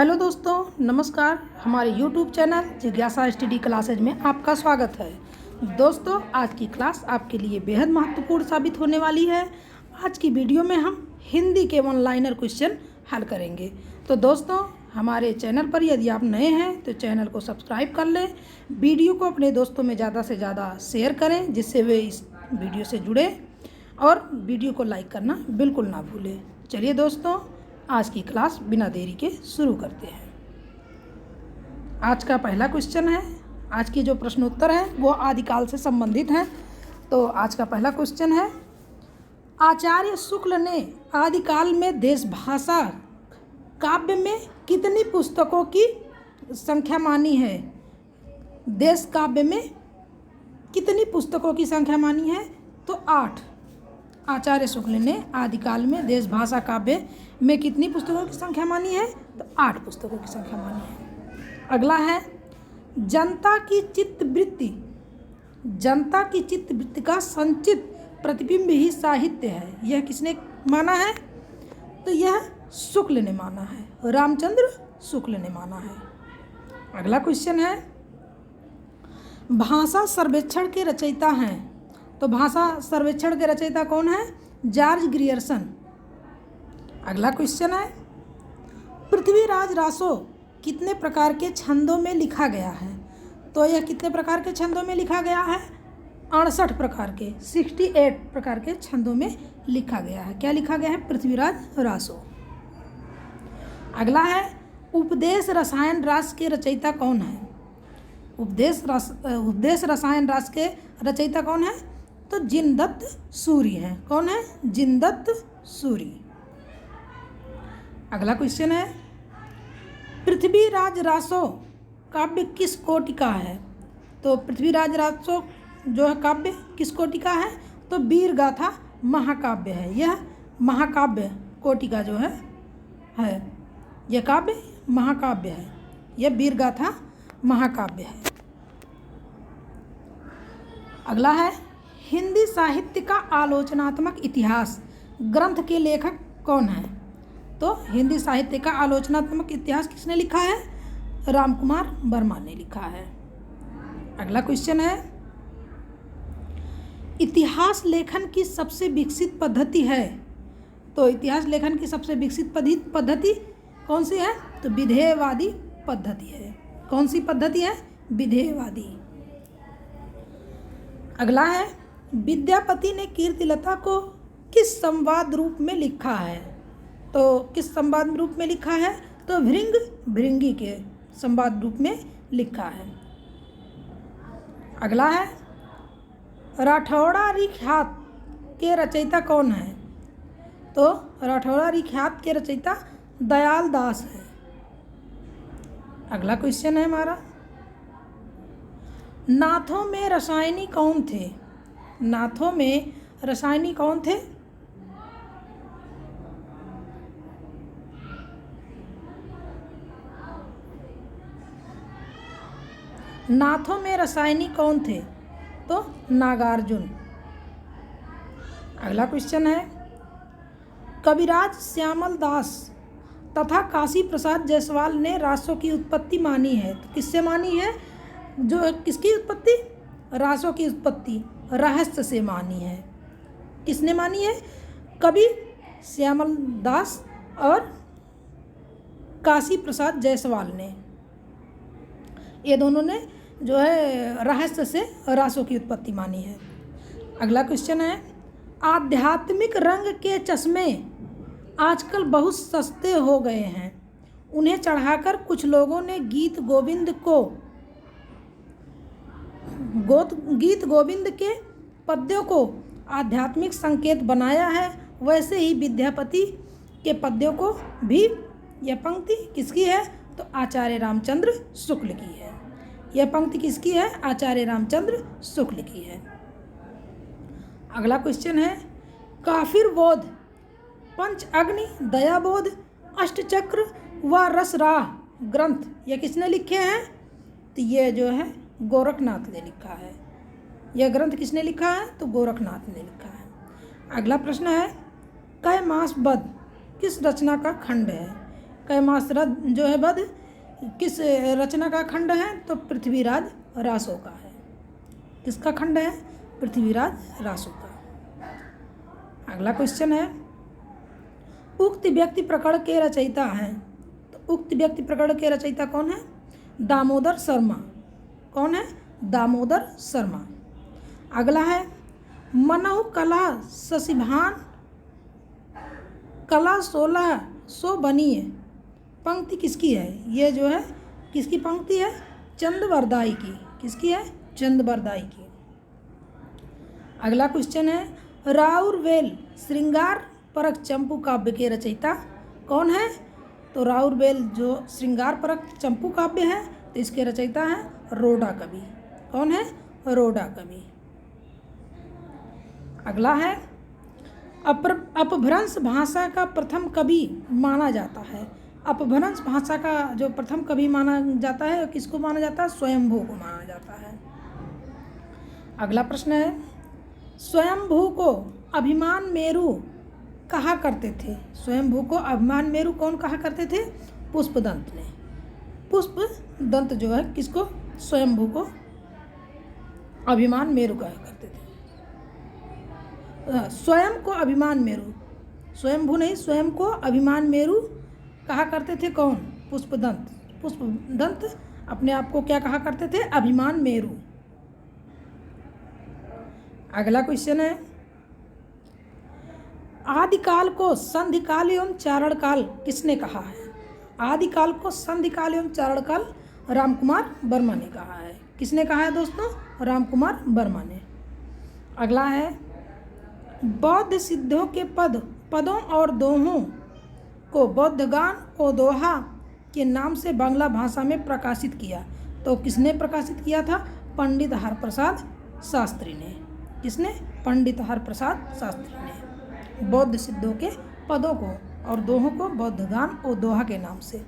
Hello दोस्तों, नमस्कार। हमारे YouTube चैनल जिज्ञासा स्टडी क्लासेज में आपका स्वागत है। दोस्तों, आज की क्लास आपके लिए बेहद महत्वपूर्ण साबित होने वाली है। आज की वीडियो में हम हिंदी के वन लाइनर क्वेश्चन हल करेंगे। तो दोस्तों, हमारे चैनल पर यदि आप नए हैं तो चैनल को सब्सक्राइब कर लें, वीडियो को अपने दोस्तों में ज़्यादा से ज़्यादा शेयर करें जिससे वे इस वीडियो से जुड़े, और वीडियो को लाइक करना बिल्कुल ना भूलें। चलिए दोस्तों, आज की क्लास बिना देरी के शुरू करते हैं। आज का पहला क्वेश्चन है, आज की जो प्रश्नोत्तर है वो आदिकाल से संबंधित है। तो आज का पहला क्वेश्चन है, आचार्य शुक्ल ने आदिकाल में देशभाषा काव्य में कितनी पुस्तकों की संख्या मानी है? देश काव्य में कितनी पुस्तकों की संख्या मानी है? तो 8। आचार्य शुक्ल ने आदिकाल में देशभाषा काव्य में कितनी पुस्तकों की संख्या मानी है? तो 8 पुस्तकों की संख्या मानी है। अगला है, जनता की चित्तवृत्ति। जनता की चित्तवृत्ति का संचित प्रतिबिंब ही साहित्य है। यह किसने माना है? तो यह शुक्ल ने माना है, रामचंद्र शुक्ल ने माना है। अगला क्वेश्चन है, भाषा सर्वेक्षण के रचयिता हैं। तो भाषा सर्वेक्षण के रचयिता कौन है? George Grierson. अगला क्वेश्चन है, पृथ्वीराज रासो कितने प्रकार के छंदों में लिखा गया है? तो यह कितने प्रकार के छंदों में लिखा गया है? 68 प्रकार के, 68 प्रकार के छंदों में लिखा गया है। क्या लिखा गया है? पृथ्वीराज रासो। अगला है, उपदेश रसायन रास के रचयिता कौन है? उपदेश रसायन रास के रचयिता कौन है? तो जिनदत्त सूरी हैं। कौन है? जिनदत्त सूरी। अगला क्वेश्चन है, पृथ्वीराज रासो काव्य किस कोटि का है? तो पृथ्वीराज रासो जो है काव्य किस कोटि का है? तो वीर गाथा महाकाव्य है। यह महाकाव्य कोटि का जो है यह काव्य महाकाव्य है। यह वीर गाथा महाकाव्य है। अगला है, हिंदी साहित्य का आलोचनात्मक इतिहास ग्रंथ के लेखक कौन है? तो हिंदी साहित्य का आलोचनात्मक इतिहास किसने लिखा है? रामकुमार वर्मा ने लिखा है। अगला क्वेश्चन है, इतिहास लेखन की सबसे विकसित पद्धति है। तो इतिहास लेखन की सबसे विकसित पद्धति कौन सी है? तो विधेयवादी पद्धति है। कौन सी पद्धति है? विधेयवादी। अगला है, विद्यापति ने कीर्तिलता को किस संवाद रूप में लिखा है? तो किस संवाद रूप में लिखा है? तो भृंग भृंगी के संवाद रूप में लिखा है। अगला है, राठौड़ा ख्यात के रचयिता कौन है? तो राठौड़ा ख्यात के रचयिता दयाल दास है। अगला क्वेश्चन है हमारा, नाथों में रसायनी कौन थे? नाथों में रसायनी कौन थे? नाथों में रसायनी कौन थे? तो नागार्जुन। अगला क्वेश्चन है, कविराज श्यामल दास तथा काशी प्रसाद जायसवाल ने रासों की उत्पत्ति मानी है। तो किससे मानी है? जो किसकी उत्पत्ति? रासों की उत्पत्ति रहस्य से मानी है। किसने मानी है? कवि श्यामल दास और काशी प्रसाद जायसवाल ने, ये दोनों ने जो है रहस्य से रासों की उत्पत्ति मानी है। अगला क्वेश्चन है, आध्यात्मिक रंग के चश्मे आजकल बहुत सस्ते हो गए हैं। उन्हें चढ़ाकर कुछ लोगों ने गीत गोविंद के पद्यों को आध्यात्मिक संकेत बनाया है। वैसे ही विद्यापति के पद्यों को भी, यह पंक्ति किसकी है? तो आचार्य रामचंद्र शुक्ल की है। यह पंक्ति किसकी है? आचार्य रामचंद्र शुक्ल की है। अगला क्वेश्चन है, काफिर बोध, पंच अग्नि, दयाबोध, अष्टचक्र व रसराह ग्रंथ यह किसने लिखे हैं? तो यह जो है गोरखनाथ ने लिखा है। यह ग्रंथ किसने लिखा है? तो गोरखनाथ ने लिखा है। अगला प्रश्न है, कैमासबद्ध किस रचना का खंड है? कैमासरद जो है वध किस रचना का खंड है? तो पृथ्वीराज रासो का है। किसका खंड है? पृथ्वीराज रासो का। अगला क्वेश्चन है, उक्त व्यक्ति प्रकरण के रचयिता हैं। तो उक्त व्यक्ति प्रकरण के रचयिता कौन है? दामोदर शर्मा। कौन है? दामोदर शर्मा। अगला है, मनहु कला शशिभान कला 1600 बनी है। पंक्ति किसकी है? ये जो है किसकी पंक्ति है? चंदबरदाई की। किसकी है? चंदबरदाई की। अगला क्वेश्चन है, राउरवेल श्रृंगार परक चंपू काव्य के रचयिता कौन है? तो राउरवेल जो श्रृंगार परक चंपू काव्य है तो इसके रचयिता है रोडा कवि। कौन है? रोडा कवि। अगला है, अपभ्रंश भाषा का प्रथम कवि माना जाता है। अपभ्रंश भाषा का जो प्रथम कवि माना जाता है किसको माना जाता है? स्वयंभू को माना जाता है। अगला प्रश्न है, स्वयंभू को अभिमान मेरु कहा करते थे। स्वयंभू को अभिमान मेरु कौन कहा करते थे? पुष्पदंत ने। पुष्पदंत जो है किसको? स्वयंभू को अभिमान मेरु कहा करते थे। स्वयं को अभिमान मेरु, स्वयंभू नहीं, स्वयं को अभिमान मेरु कहा करते थे कौन? पुष्पदंत। पुष्पदंत अपने आप को क्या कहा करते थे? अभिमान मेरु। अगला क्वेश्चन है, आदिकाल को संधिकाल एवं चारण काल किसने कहा है? आदिकाल को संधिकाल एवं चारण काल रामकुमार वर्मा ने कहा है। किसने कहा है दोस्तों? रामकुमार वर्मा ने। अगला है, बौद्ध सिद्धों के पदों और दोहों को बौद्धगान और दोहा के नाम से बांग्ला भाषा में प्रकाशित किया। तो किसने प्रकाशित किया था? पंडित हरप्रसाद शास्त्री ने। किसने? पंडित हरप्रसाद शास्त्री ने बौद्ध सिद्धों के पदों को और दोहों को बौद्धगान और दोहा के नाम से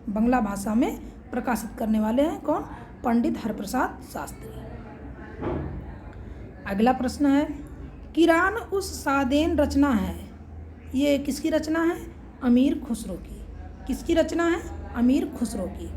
बांग्ला भाषा में प्रकाशित करने वाले हैं कौन? पंडित हरप्रसाद शास्त्री। अगला प्रश्न है, किरान उस सादेन रचना है। ये किसकी रचना है? अमीर खुसरो की। किसकी रचना है? अमीर खुसरो की।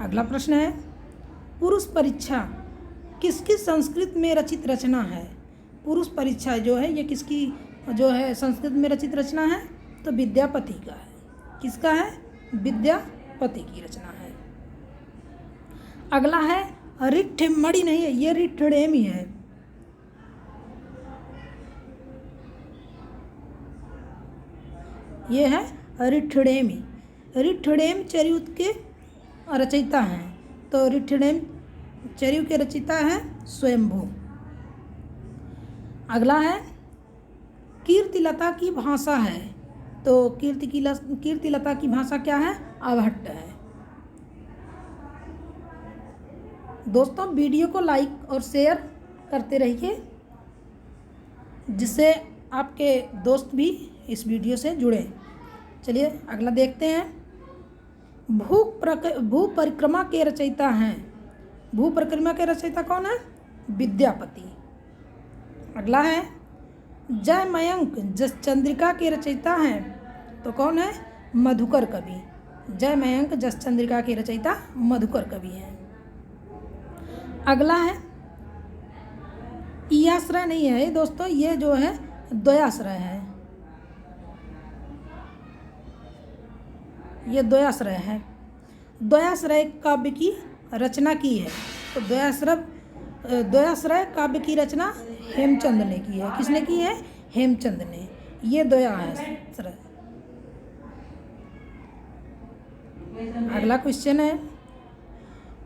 अगला प्रश्न है, पुरुष परीक्षा किसकी संस्कृत में रचित रचना है? पुरुष परीक्षा जो है ये किसकी जो है संस्कृत में रचित रचना है? तो विद्यापति का है। किसका है? विद्यापति की रचना है। अगला है, रिट्ठेमणि नहीं है, ये रिट्ठडेमी है। ये है रिट्ठडेमी। रिट्ठडेम चरित के रचयिता हैं। तो रिट्ठडेम चरित के रचयिता है स्वयंभू। अगला है, कीर्तिलता की भाषा है। तो कीर्तिलता की भाषा क्या है? अभट्ट है। दोस्तों वीडियो को लाइक और शेयर करते रहिए जिससे आपके दोस्त भी इस वीडियो से जुड़े। चलिए अगला देखते हैं, भू परिक्रमा के रचयिता हैं। भू परिक्रमा के रचयिता कौन है? विद्यापति। अगला है, जयमयंक जसचंद्रिका के रचयिता हैं। तो कौन है? मधुकर कवि। जयमयंक जसचंद्रिका के रचयिता मधुकर कवि हैं। अगला है, ईयाश्रय नहीं है दोस्तों, ये जो है द्वयाश्रय है। ये द्वयाश्रय है। द्वयाश्रय काव्य की रचना की है। तो द्वयाश्रय काव्य की रचना हेमचंद ने की है। किसने की है? हेमचंद ने। ये द्वयाश्रय। अगला क्वेश्चन है,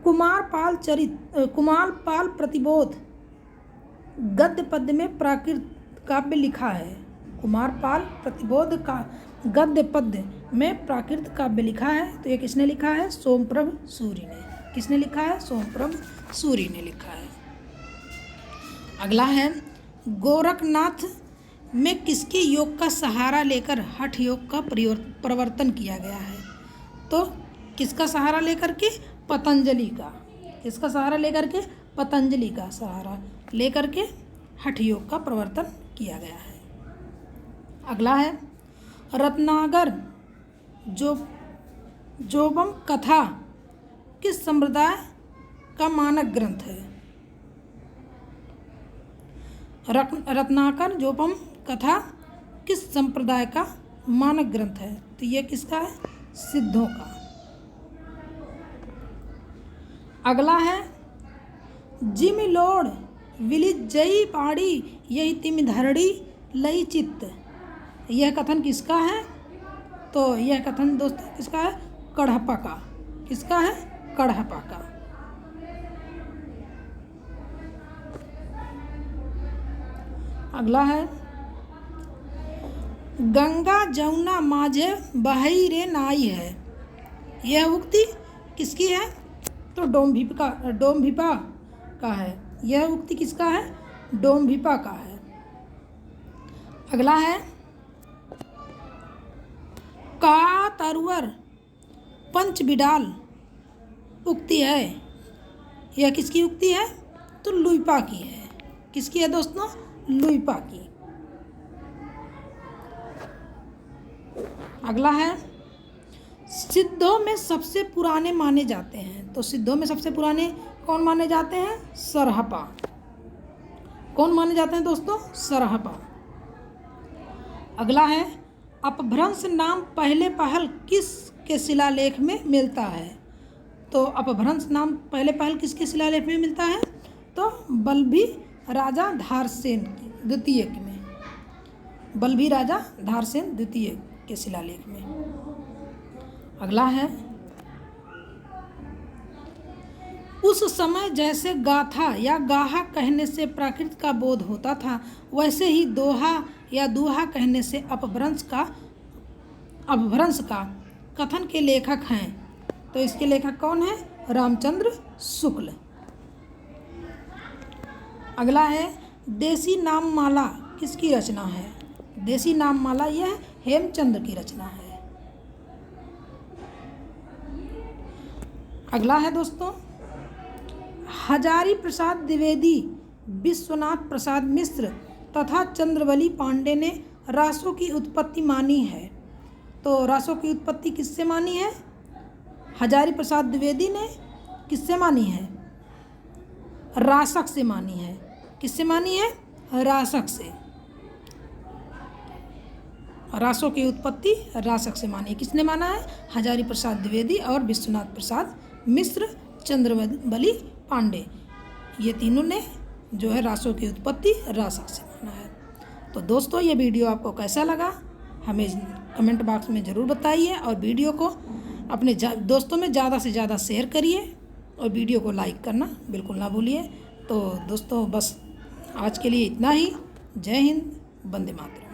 कुमारपाल प्रतिबोध गद्य पद्य में प्राकृत काव्य लिखा है। कुमारपाल प्रतिबोध का गद्य पद्य में प्राकृत काव्य लिखा है। तो ये किसने लिखा है? सोमप्रभ सूरि ने। किसने लिखा है? सोमप्रभ सूरि ने लिखा है। अगला है, गोरखनाथ में किसके योग का सहारा लेकर हठ योग का प्रवर्तन किया गया है? तो किसका सहारा लेकर के? पतंजलि का। किसका सहारा लेकर के? पतंजलि का सहारा लेकर के हठ योग का प्रवर्तन किया गया है। अगला है रत्नाकर जोबम कथा किस संप्रदाय का मानक ग्रंथ है? रत्नाकर जोबम कथा किस संप्रदाय का मानक ग्रंथ है? तो यह किसका है? सिद्धों का। अगला है जिमि लोड विलिज जई पाड़ी यही तिमि धरड़ी लई चित्त, यह कथन किसका है? तो यह कथन दोस्तों किसका है? कढ़प्पा का। किसका है? कढ़प्पा का। अगला है गंगा जमुना माझे बहई रे नाई है, यह उक्ति किसकी है? तो डोम्भिपा का है। यह उक्ति किसका है? डोम्भिपा का है। अगला है का तरुवर पंच बिडाल उक्ति है, यह किसकी उक्ति है? तो लुइपा की है। किसकी है दोस्तों? लुइपा की। अगला है सिद्धों में सबसे पुराने माने जाते हैं, तो सिद्धों में सबसे पुराने कौन माने जाते हैं? सरहपा। कौन माने जाते हैं दोस्तों? सरहपा। अगला है अपभ्रंश नाम पहले पहल किस के शिलालेख में मिलता है? तो अपभ्रंश नाम पहले पहल किसके शिलालेख में मिलता है? तो बल्लभी राजा धारसेन द्वितीय में, बल्लभी राजा धारसेन द्वितीय के शिलालेख में। अगला है उस समय जैसे गाथा या गाहा कहने से प्राकृत का बोध होता था, वैसे ही दोहा या दुहा कहने से अपभ्रंश का कथन के लेखक हैं। तो इसके लेखक कौन है? रामचंद्र शुक्ल। अगला है देसी नाम माला किसकी रचना है? देसी नाम माला यह हेमचंद्र की रचना है। अगला है दोस्तों हजारी प्रसाद द्विवेदी, विश्वनाथ प्रसाद मिश्र तथा चंद्रवली पांडे ने रासों की उत्पत्ति मानी है। तो रासों की उत्पत्ति किससे मानी है? हजारी प्रसाद द्विवेदी ने किससे मानी है? रासक से मानी है। किससे मानी है? रासक से। रासों की उत्पत्ति रासक से मानी है। किसने माना है? हजारी प्रसाद द्विवेदी और विश्वनाथ प्रसाद मिश्र, चंद्रवली पांडे, ये तीनों ने जो है रासों की उत्पत्ति रासक से माना है। तो दोस्तों ये वीडियो आपको कैसा लगा हमें कमेंट बॉक्स में ज़रूर बताइए, और वीडियो को अपने दोस्तों में ज़्यादा से ज़्यादा शेयर करिए, और वीडियो को लाइक करना बिल्कुल ना भूलिए। तो दोस्तों बस आज के लिए इतना ही। जय हिंद, वंदे मातरम।